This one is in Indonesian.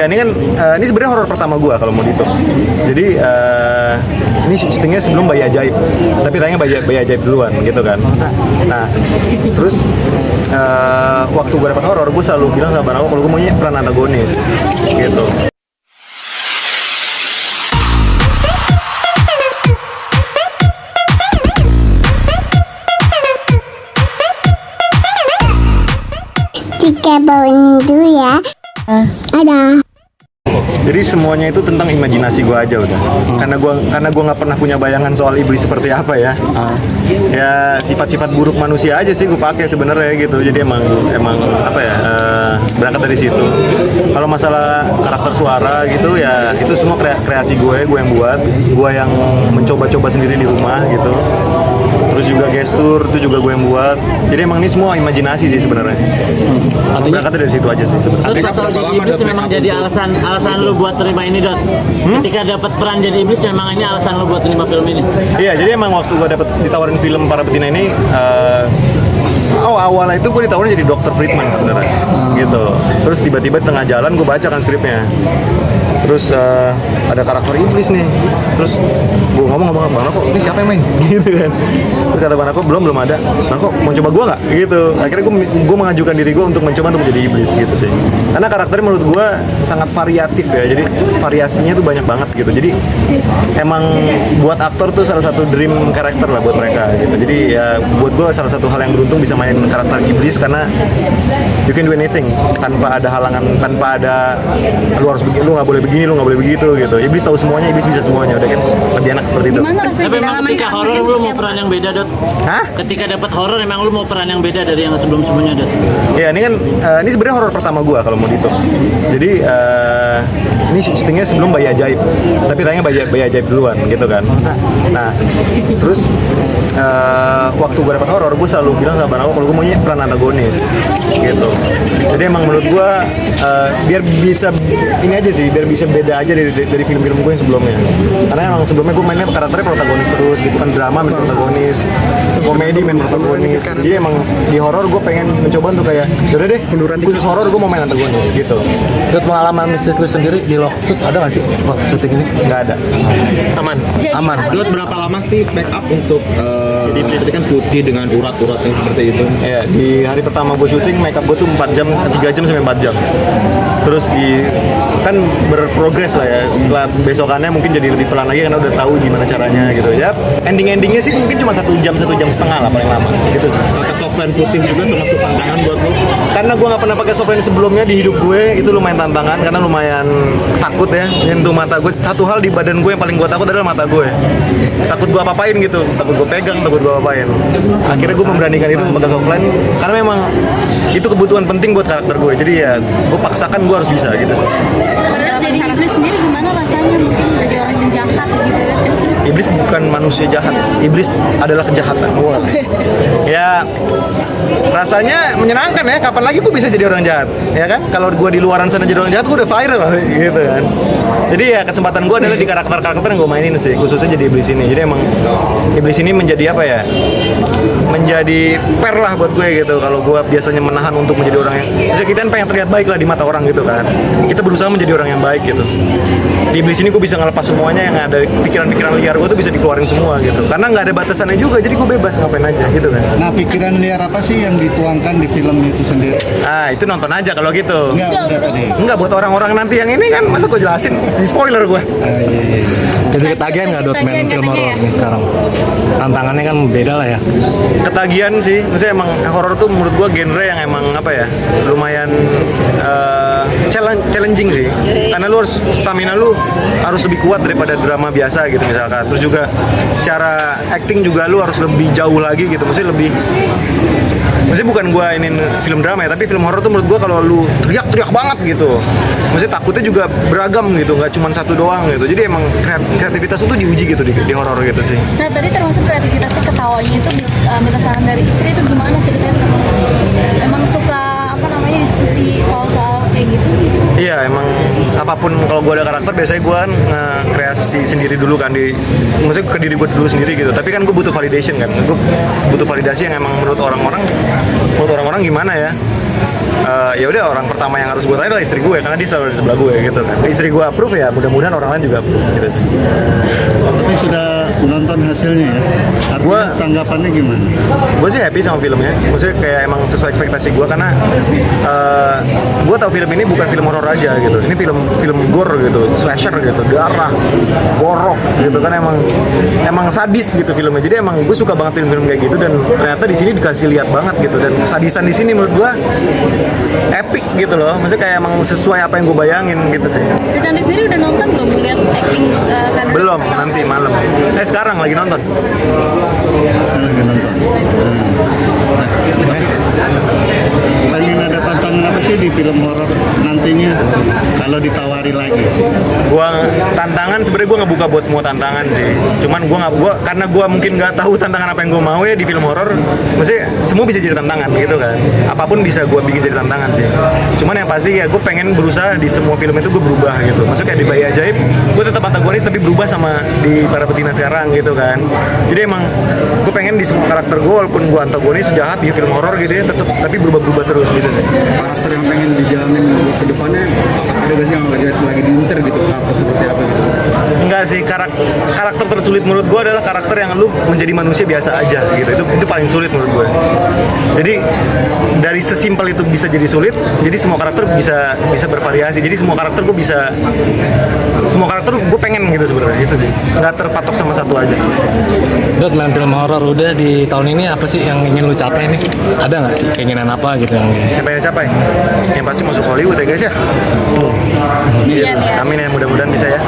Ya, ini kan ini sebenarnya horor pertama gue kalau mau dihitung. Jadi ini syutingnya sebelum Bayi Ajaib, tapi tayangnya Bayi Ajaib duluan gitu kan. Nah, terus waktu gue dapat horor, gue selalu bilang sama Bang kalau gue maunya peran antagonis gitu. Tiga bawang dulu ya. Ada. Jadi semuanya itu tentang imajinasi gue aja udah. Karena gue nggak pernah punya bayangan soal iblis seperti apa ya. Ya sifat-sifat buruk manusia aja sih gue pakai sebenarnya gitu. Jadi emang apa ya, berangkat dari situ. Kalau masalah karakter suara gitu ya itu semua kreasi gue yang buat, gue yang mencoba-coba sendiri di rumah gitu. Terus juga gestur itu juga gue yang buat. Jadi emang ini semua imajinasi sih sebenarnya. Berangkat dari situ aja sih sebenarnya. Terus pas lo jadi iblis memang jadi alasan lu buat terima ini, Dot? Ketika dapat peran jadi iblis memang ini alasan lu buat terima film ini? Iya, jadi emang waktu gue ditawarin film Para Betina ini awalnya itu gue ditawarin jadi Dr. Friedman sebenarnya gitu. Terus tiba-tiba tengah jalan gue baca kan skripnya. Terus ada karakter iblis nih. Terus gue ngomong sama Bang Nako, ini siapa yang main? Gitu kan. Terus kata Bang Nako, belum ada. Nako, mau coba gue nggak? Gitu. Akhirnya gue mengajukan diri gue untuk mencoba untuk menjadi iblis gitu sih. Karena karakternya menurut gue sangat variatif ya. Jadi variasinya tuh banyak banget gitu. Jadi emang buat aktor tuh salah satu dream karakter lah buat mereka gitu. Jadi ya buat gue salah satu hal yang beruntung bisa main karakter iblis karena you can do anything tanpa ada halangan, tanpa ada lu harus begini, lu nggak boleh begini, lu nggak boleh begitu gitu. Iblis tahu semuanya, iblis bisa semuanya, udah kan lebih enak seperti itu. Gimana rasanya Tapi jadi emang ketika horor lu mau peran yang beda, Dot? Hah? Ketika dapat horor emang lu mau peran yang beda dari yang sebelum-sebelumnya, Dot? Ya ini kan ini sebenarnya horor pertama gue kalau mau dihitung. Jadi ini syutingnya sebelum Bayi Ajaib, tapi tayangnya Bayi Ajaib duluan gitu kan. Nah, terus waktu gue dapat horor, gue selalu bilang sama Bang kalau gue maunya peran antagonis gitu. Jadi emang menurut gue biar bisa ini aja sih, biar bisa beda aja dari film-film gue yang sebelumnya. Karena emang sebelumnya gue mainnya karakternya protagonis terus gitu kan, drama main protagonis, komedi main protagonis. Jadi emang di horor gue pengen mencoba untuk kayak yaudah deh, khusus horor gue mau main antagonis gitu. Terus pengalaman mistis lu sendiri di Loksud ada nggak sih waktu syuting ini? Nggak ada. Aman. Aman. Dot, berapa lama sih make up untuk jadi kan putih dengan urat-urat yang seperti itu? Ya, di hari pertama gue syuting make up gue tuh 4 jam, 3 jam sampai 4 jam. Terus kan berprogres lah ya. Setelah besokannya mungkin jadi lebih pelan lagi karena udah tahu gimana caranya gitu ya. Endingnya sih mungkin cuma 1 jam, 1,5 jam lah paling lama gitu sih. Pakai softline putih juga termasuk tantangan buat lo? Karena gue nggak pernah pakai softline sebelumnya di hidup gue, itu lumayan tantangan karena lumayan takut ya nyentuh mata gue. Satu hal di badan gue yang paling gue takut adalah mata gue. Takut gue apa-apain gitu, takut gue pegang, takut gue apa-apain. Akhirnya gue memberanikan itu pakai softline karena memang itu kebutuhan penting buat karakter gue. Jadi ya gue paksakan gue harus bisa gitu sih. jadi iblis sendiri gimana rasanya mungkin jadi orang yang jahat gitu ya? Iblis bukan manusia jahat, iblis adalah kejahatan. Ya rasanya menyenangkan ya. Kapan lagi gue bisa jadi orang jahat, ya kan? Kalau gue di luaran sana jadi orang jahat, gue udah viral gitu kan. Jadi ya kesempatan gue adalah di karakter-karakter yang gue mainin sih, khususnya jadi iblis ini. Jadi emang iblis ini menjadi apa ya? Menjadi per lah buat gue gitu. Kalau gue biasanya menahan untuk menjadi orang yang, bisa kita kan pengen terlihat baik lah di mata orang gitu kan. Kita berusaha menjadi orang yang baik gitu. Di iblis ini gue bisa ngelepas semuanya yang ada pikiran-pikiran liar gue tuh bisa dikeluarin semua gitu. Karena nggak ada batasannya juga, jadi gue bebas ngapain aja gitu kan. Nah, pikiran liar apa sih yang dituangkan di film itu sendiri? Ah, itu nonton aja kalau gitu. Enggak, udah tadi. Enggak, buat orang-orang nanti yang ini kan masa gue jelasin, di spoiler gue. Iya. Jadi ketagihan nggak Dot main film horor nih sekarang? Tantangannya kan beda lah ya. Ketagihan sih, maksudnya emang horor tuh menurut gue genre yang emang apa ya, lumayan challenging sih. Karena lu harus stamina lu harus lebih kuat daripada drama biasa gitu misalkan. Terus juga secara acting juga lu harus lebih jauh lagi gitu, maksudnya bukan gue ini film drama ya, tapi film horor tuh menurut gue kalau lu teriak-teriak banget gitu, maksudnya takutnya juga beragam gitu, nggak cuma satu doang gitu. Jadi emang kreativitas itu diuji gitu di horor gitu sih. Nah tadi termasuk kreativitasnya, ketawanya itu minta saran dari istri itu gimana ceritanya sama? Emang suka apa namanya diskusi soal-soal kayak gitu? Iya, emang apapun kalau gue ada karakter biasanya gue kan kreasi sendiri dulu kan, maksudnya ke diri gue dulu sendiri gitu. Tapi kan gue butuh validation kan, gue butuh validasi yang emang menurut orang-orang gimana ya. ya udah orang pertama yang harus gue tanya adalah istri gue karena dia selalu di sebelah gue gitu kan. Istri gue approve ya, mudah-mudahan orang lain juga approve gitu sih. Tapi sudah menonton hasilnya ya. Artinya tanggapannya gimana? Gue sih happy sama filmnya, maksudnya kayak emang sesuai ekspektasi gue karena gue tahu film ini bukan film horor aja gitu, ini film gore gitu, slasher gitu, darah, borok gitu kan, emang sadis gitu filmnya. Jadi emang gue suka banget film-film kayak gitu dan ternyata di sini dikasih lihat banget gitu, dan kesadisan di sini menurut gue epic gitu loh, maksudnya kayak emang sesuai apa yang gue bayangin gitu sih. Cantik sendiri udah nonton belum lihat acting Kadri? Belum, nanti malam. Sekarang lagi nonton. Lagi nonton. Pengen ada tantangan apa sih di film horor nantinya kalau ditawari lagi? Tantangan sebenarnya gue ngebuka buat semua tantangan sih. Cuman karena gue mungkin nggak tahu tantangan apa yang gue mau ya di film horor. Maksudnya semua bisa jadi tantangan gitu kan. Apapun bisa gue bikin jadi tantangan sih. Cuman yang pasti ya gue pengen berusaha di semua film itu gue berubah gitu. Maksudnya kayak di Bayi Ajaib gue tetap antagonis tapi berubah sama di Para Betina Sekarang gitu kan. Jadi emang gue pengen di semua karakter gue walaupun gue antagonis jahat di film horor gitu ya tetap tapi berubah-berubah terus gitu sih. Karakter yang pengen dijalanin buat kedepannya, ada gak sih yang lagi diinter gitu, karakter seperti apa gitu? Enggak sih, karakter tersulit menurut gue adalah karakter yang lu menjadi manusia biasa aja gitu. Itu paling sulit menurut gue. Jadi dari sesimpel itu bisa jadi sulit, jadi semua karakter bisa bervariasi. Jadi semua karakter gue pengen gitu sebenarnya gitu sih. Nggak terpatok sama satu aja. Dot, main film horor udah di tahun ini apa sih yang ingin lu capai nih? Ada nggak sih keinginan apa gitu yang Yang pengen capai, yang pasti masuk Hollywood ya guys ya. Iya, iya. Amin ya, mudah-mudahan bisa ya.